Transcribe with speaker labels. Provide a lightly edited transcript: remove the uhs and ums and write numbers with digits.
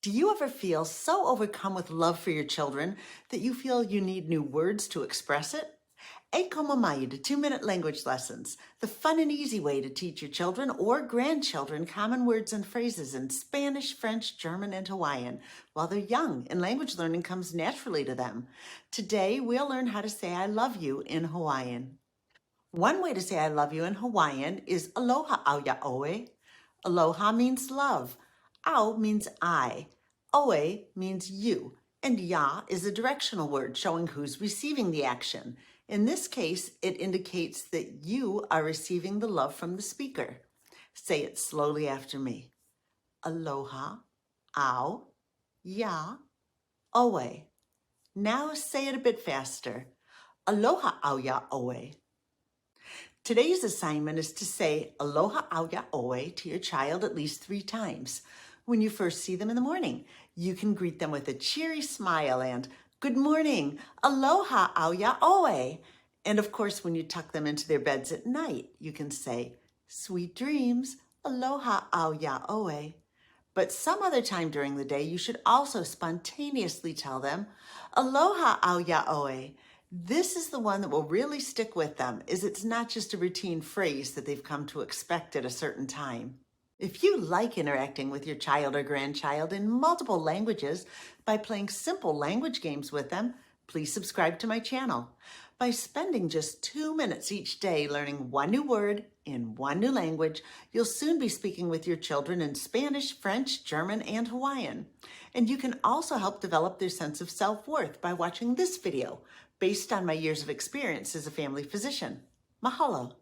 Speaker 1: Do you ever feel so overcome with love for your children that you feel you need new words to express it? A como mayo to 2-minute language lessons, the fun and easy way to teach your children or grandchildren common words and phrases in Spanish, French, German, and Hawaiian while they're young and language learning comes naturally to them. Today, we'll learn how to say I love you in Hawaiian. One way to say I love you in Hawaiian is aloha au ya oe. Aloha means love. Au means I. Oe means you. And ya is a directional word showing who's receiving the action. In this case, it indicates that you are receiving the love from the speaker. Say it slowly after me. Aloha, au, ya, oe. Now say it a bit faster. Aloha au ya oe. Today's assignment is to say aloha au ya oe to your child at least 3 times. When you first see them in the morning, you can greet them with a cheery smile and good morning, aloha au ya oe. And of course, when you tuck them into their beds at night, you can say sweet dreams, aloha au ya oe. But some other time during the day, you should also spontaneously tell them aloha au ya oe. This is the one that will really stick with them, as it's not just a routine phrase that they've come to expect at a certain time. If you like interacting with your child or grandchild in multiple languages by playing simple language games with them, please subscribe to my channel. By spending just 2 minutes each day learning one new word in one new language, you'll soon be speaking with your children in Spanish, French, German, and Hawaiian. And you can also help develop their sense of self-worth by watching this video based on my years of experience as a family physician. Mahalo.